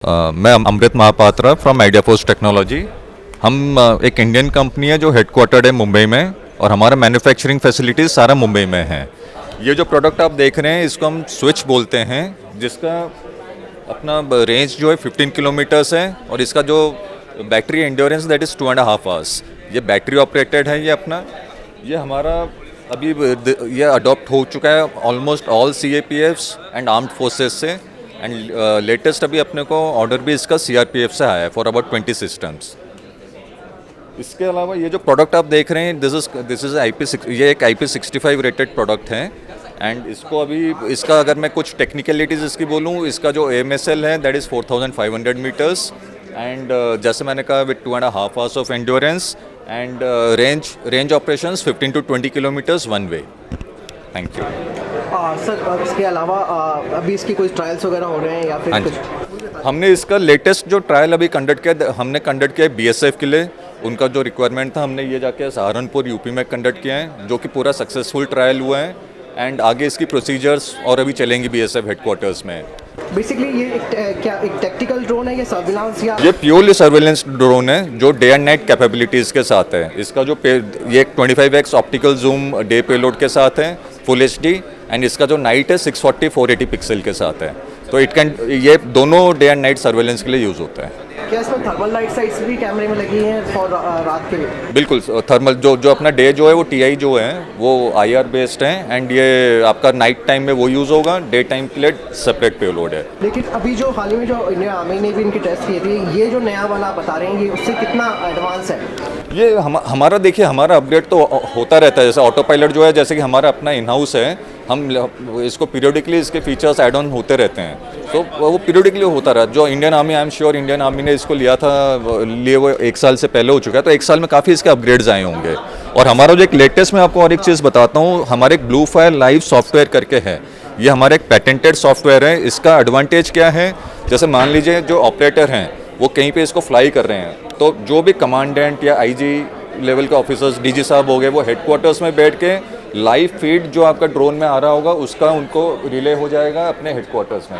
मैं Amrit Mahapatra from Idea Force Technology. हम एक इंडियन कंपनी है जो हेडक्वार्टर्ड है मुंबई में, और हमारा मैन्युफैक्चरिंग फैसिलिटीज़ सारा मुंबई में है। ये जो प्रोडक्ट आप देख रहे हैं इसको हम स्विच बोलते हैं, जिसका अपना रेंज जो है 15 किलोमीटर्स है, और इसका जो battery endurance that is 2.5 hours. ये बैटरी ऑपरेटेड है। ये अपना ये हमारा अभी ये अडॉप्ट हो चुका है almost all CAPFs and armed forces से, एंड लेटेस्ट अभी अपने को ऑर्डर भी इसका CRPF से आया है फॉर अबाउट 20 सिस्टम्स। इसके अलावा ये जो प्रोडक्ट आप देख रहे हैं दिस इज़ ये एक IP65 रेटेड प्रोडक्ट है। एंड इसको अभी इसका अगर मैं कुछ टेक्निकलिटीज़ इसकी बोलूँ, इसका जो AMSL है दैट इज़ 4500 मीटर्स, एंड जैसे मैंने कहा with 2.5 hours of endurance, and range operations 15 to 20 kilometres one way. Thank you. Sir इसके अलावा अभी इसकी कोई ट्रायल्स वगैरह हो रहे हैं या फिर कुछ? हमने इसका लेटेस्ट जो ट्रायल अभी कंडक्ट किया, हमने कंडक्ट किया BSF के लिए। उनका जो रिक्वायरमेंट था हमने ये जाके सहारनपुर UP में कंडक्ट किया है, जो कि पूरा सक्सेसफुल ट्रायल हुआ है। एंड आगे इसकी प्रोसीजर्स और अभी चलेंगी BSF हेडक्वार्टर्स में। बेसिकली ये एक टैक्टिकल ड्रोन है या सर्विलांस या? ये प्योरली सर्वेलेंस ड्रोन है जो डे एंड नाइट कैपेबिलिटीज़ के साथ है। इसका जो ये 25x optical zoom day payload के साथ है, फुल HD, एंड इसका जो नाइट है 640-480 पिक्सल के साथ है। तो ये दोनों डे एंड नाइट सर्वेलेंस के लिए यूज़ होता है। क्या इसमें थर्मल लाइट साइट्स भी कैमरे में लगी हैं फॉर रात के लिए? बिल्कुल, थर्मल जो अपना डे जो है वो TI जो है वो IR बेस्ड है, एंड ये आपका नाइट टाइम में वो यूज़ होगा, डे टाइम के लिए सेपरेट पेलोड है। लेकिन अभी जो हाल ही में जो इंडियन आर्मी ने भी इनकी टेस्ट किए थे, ये जो नया वाला बता रहे हैं ये उससे कितना एडवांस है? ये हमारा देखिए, हमारा अपडेट तो होता रहता है। जैसे ऑटो पायलट जो है, जैसे कि हमारा अपना इन हाउस है, हम इसको पीरियडिकली इसके फीचर्स ऐड ऑन होते रहते हैं, तो वो पीरियडिकली होता रहा। जो Indian army, I am sure Indian army ने इसको लिए वो 1 साल से पहले हो चुका है, तो 1 साल में काफ़ी इसके अपग्रेड्स आए होंगे। और हमारा जो एक लेटेस्ट, मैं आपको और एक चीज़ बताता हूँ, हमारे एक ब्लू फायर लाइव सॉफ्टवेयर करके है। ये हमारा एक पेटेंटेड सॉफ्टवेयर है। इसका एडवांटेज क्या है, जैसे मान लीजिए जो ऑपरेटर हैं वो कहीं पे इसको फ्लाई कर रहे हैं, तो जो भी कमांडेंट या IG लेवल के ऑफिसर्स, DG साहब हो गए, वो हेडक्वार्टर्स में बैठ के लाइव फीड जो आपका ड्रोन में आ रहा होगा उसका उनको रिले हो जाएगा अपने हेडक्वार्टर्स में।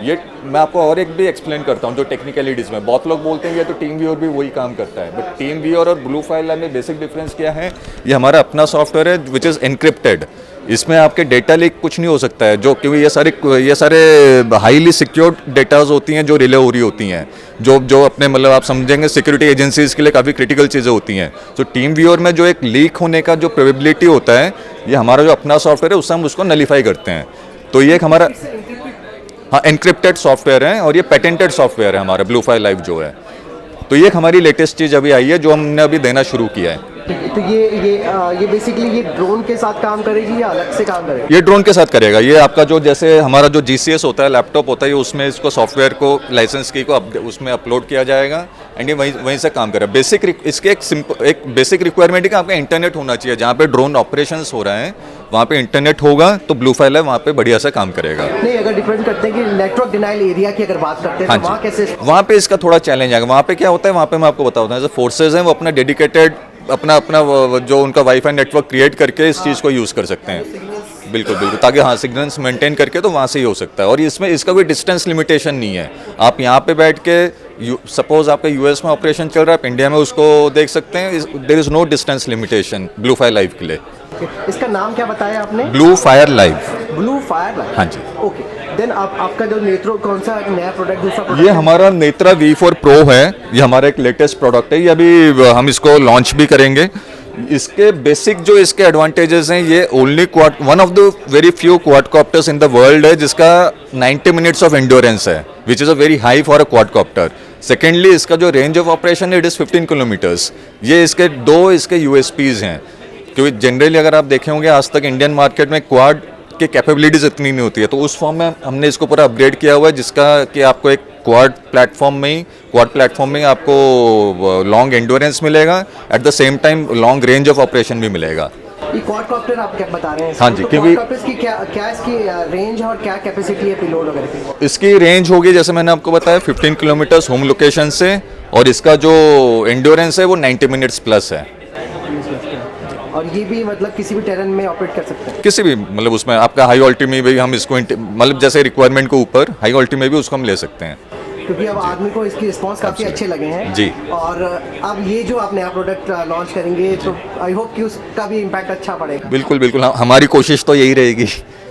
ये मैं आपको और एक भी एक्सप्लेन करता हूँ जो टेक्निकलिटीज़ में। बहुत लोग बोलते हैं ये तो टीम व्यूअर भी वही काम करता है, बट टीम व्यूअर और ब्लू फायर लैब में बेसिक डिफरेंस क्या है, ये हमारा अपना सॉफ्टवेयर है विच इज़ एनक्रिप्टेड। इसमें आपके डेटा लीक कुछ नहीं हो सकता है, जो क्योंकि ये सारे हाईली सिक्योर्ड डेटाज होती हैं जो रिले हो रही होती हैं, जो अपने मतलब आप समझेंगे सिक्योरिटी एजेंसीज़ के लिए काफ़ी क्रिटिकल चीज़ें होती हैं। तो टीम व्यूअर में जो एक लीक होने का जो प्रोबेबिलिटी होता है, ये हमारा जो अपना सॉफ्टवेयर है उससे हम उसको नलीफाई करते हैं। तो ये एक हमारा एनक्रिप्टेड सॉफ्टवेयर है, और ये पेटेंटेड सॉफ्टवेयर है हमारा ब्लू फायर लाइव जो है। तो ये एक हमारी लेटेस्ट चीज़ अभी आई है जो हमने अभी देना शुरू किया है। तो ये बेसिकली ये ड्रोन के साथ काम करेगी या अलग से काम करेगी? ये ड्रोन के साथ करेगा। ये आपका जो जैसे हमारा जो GCS होता है, लैपटॉप होता है, उसमें इसको सॉफ्टवेयर को लाइसेंस की को उसमें अपलोड किया जाएगा, एंड ये वहीं से काम करेगा। इसके एक बेसिक रिक्वायरमेंट है कि आपका इंटरनेट होना चाहिए। जहाँ पे ड्रोन ऑपरेशंस हो रहे हैं वहाँ पे इंटरनेट होगा तो ब्लू फायर वहाँ पे बढ़िया से काम करेगा। नहीं, अगर डिपेंड करते हैं कि नेटवर्क डिनाइल एरिया की अगर बात करते हैं, हाँ तो वहाँ कैसे? वहाँ पे इसका थोड़ा चैलेंज आएगा। वहाँ पे क्या होता है, वहाँ पे मैं आपको बताता हूँ, जैसे फोर्सेज हैं वो अपना डेडिकेटेड अपना जो उनका वाईफाई नेटवर्क क्रिएट करके इस चीज़ को यूज़ कर सकते हैं। बिल्कुल, ताकि हाँ सिग्नल्स मेंटेन करके तो वहाँ से ही हो सकता है। और इसमें इसका कोई डिस्टेंस लिमिटेशन नहीं है। आप यहाँ पे बैठ के सपोज आपका US में ऑपरेशन चल रहा है, आप इंडिया में उसको देख सकते हैं। There is no distance limitation blue fire live के लिए। इसका नाम क्या बताया आपने? Blue fire live. Blue fire live, हाँ जी। ओके। देन आपका जो नेत्रो कौन सा नया प्रोडक्ट, दूसरा प्रोडक्ट? ये हमारा नेत्रा V4 Pro है। ये हमारा एक लेटेस्ट प्रोडक्ट है। ये अभी हम इसको लॉन्च भी करेंगे। इसके बेसिक जो इसके एडवांटेजेस हैं, ये only one of the very few quadcopters in the world है जिसका 90 मिनट्स ऑफ एंड्योरेंस है, which is a very high for a quadcopter. Secondly, इसका जो रेंज ऑफ ऑपरेशन है इट इज़ 15 किलोमीटर्स। ये इसके USPs हैं, क्योंकि जनरली अगर आप देखे होंगे आज तक इंडियन मार्केट में क्वाड की कैपेबिलिटीज़ इतनी नहीं होती है, तो उस फॉर्म में हमने इसको पूरा अपग्रेड किया हुआ है, जिसका कि आपको एक क्वाड प्लेटफॉर्म में आपको लॉन्ग एंड्योरेंस मिलेगा, at the same time long range of operation भी मिलेगा। ये क्वाडकॉप्टर आप क्या बता रहे हैं? हाँ जी, तो क्योंकि क्वाडकॉप्टर्स की क्या इसकी रेंज और क्या कैपेसिटी है पेलोड वगैरह की? इसकी रेंज होगी जैसे मैंने आपको बताया 15 किलोमीटर्स होम लोकेशन से, और इसका जो एंड्योरेंस है वो 90 मिनट्स प्लस है। और ये भी मतलब किसी भी टेरेन में ऑपरेट कर सकते हैं? किसी भी मतलब उसमें आपका हाई ऑल्टी में भी हम इसको मतलब जैसे रिक्वायरमेंट के ऊपर हाई ऑल्टी में भी उसको हम ले सकते हैं। क्योंकि अब आदमी को इसकी रिस्पांस काफ़ी अच्छे लगे हैं जी। और अब ये जो आप नया प्रोडक्ट लॉन्च करेंगे तो आई होप कि उसका भी इम्पैक्ट अच्छा पड़ेगा। बिल्कुल बिल्कुल, हमारी कोशिश तो यही रहेगी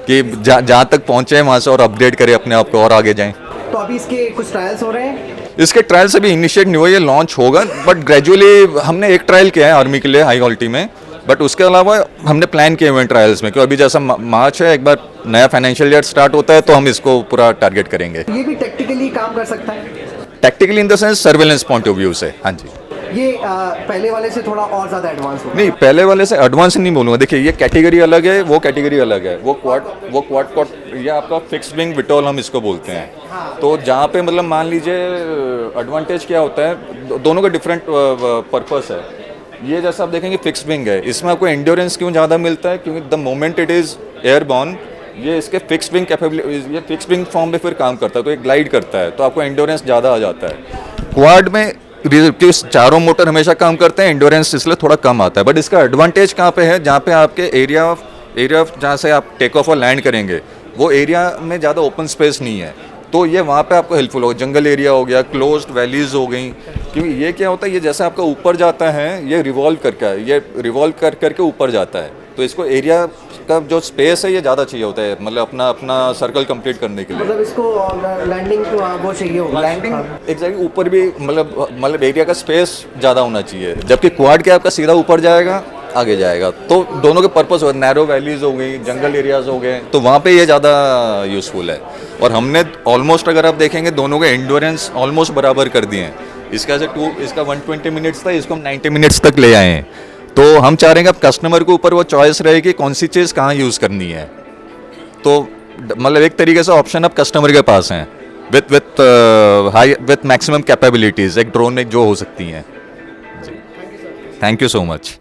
कि जहाँ तक पहुँचे वहाँ से और अपग्रेड करें अपने आप को और आगे जाएं। तो अभी इसके कुछ ट्रायल्स हो रहे हैं? इसके ट्रायल्स अभी इनिशिएट नहीं हुए, ये लॉन्च होगा, बट ग्रेजुअली हमने एक ट्रायल किया है आर्मी के लिए हाई क्वालिटी में, बट उसके अलावा हमने प्लान किए हुए हैं ट्रायल्स में, क्योंकि अभी जैसा मार्च है, एक बार नया फाइनेंशियल ईयर स्टार्ट होता है तो हम इसको पूरा टारगेट करेंगे। ये भी टेक्टिकली काम कर सकता है? Tactically in the sense surveillance point of view से, हाँ जी। ये पहले वाले से थोड़ा और ज़्यादा एडवांस होगा? नहीं, पहले वाले से एडवांस नहीं बोलूँगा। देखिए, ये कैटेगरी अलग है, वो कैटेगरी अलग है। वो क्वाड ये आपका फिक्स विंग विटोल हम इसको बोलते हैं। तो जहाँ पे मतलब मान लीजिए एडवांटेज क्या होता है, दोनों का डिफरेंट पर्पस है। ये जैसा आप देखेंगे फिक्स विंग है, इसमें आपको एंड्योरेंस क्यों ज़्यादा मिलता है, क्योंकि the moment it is airborne, ये इसके फिक्स विंग कैपेबिलिटी, ये फिक्स विंग फॉर्म में फिर काम करता है, तो ये ग्लाइड करता है, तो आपको एंड्योरेंस ज़्यादा आ जाता है। क्वाड में कि चारों मोटर हमेशा काम करते हैं, एंड्योरेंस इसलिए थोड़ा कम आता है। बट इसका एडवांटेज कहाँ पे है, जहाँ पे आपके एरिया ऑफ जहाँ से आप टेक ऑफ और लैंड करेंगे, वो एरिया में ज़्यादा ओपन स्पेस नहीं है, तो ये वहाँ पे आपको हेल्पफुल होगा। जंगल एरिया हो गया, क्लोज्ड वैलीज हो गई, क्योंकि ये क्या होता है, ये जैसे आपका ऊपर जाता है, ये रिवॉल्व करके ऊपर जाता है, तो इसको एरिया का जो स्पेस है ये ज़्यादा चाहिए होता है, मतलब अपना सर्कल कंप्लीट करने के लिए। मतलब इसको लैंडिंग वो चाहिए होगा? लैंडिंग एग्जैक्टली ऊपर भी मतलब एरिया का स्पेस ज़्यादा होना चाहिए, जबकि क्वाड के आपका सीधा ऊपर जाएगा, आगे जाएगा, तो दोनों के पर्पस हो, नैरो वैलीज हो गई, जंगल एरियाज हो गए, तो वहाँ पे ये ज़्यादा यूज़फुल है। और हमने ऑलमोस्ट, अगर आप देखेंगे, दोनों के एंड्योरेंस ऑलमोस्ट बराबर कर दिए हैं। इसका इसका 120 मिनट्स था, इसको हम 90 मिनट्स तक ले आए हैं। तो हम चाह रहे हैं कि अब कस्टमर के ऊपर वो चॉइस रहेगी कौन सी चीज़ कहाँ यूज़ करनी है। तो मतलब एक तरीके से ऑप्शन अब कस्टमर के पास हैं, विथ मैक्सिमम कैपेबिलिटीज़ एक ड्रोन में जो हो सकती हैं। जी, थैंक यू सो मच।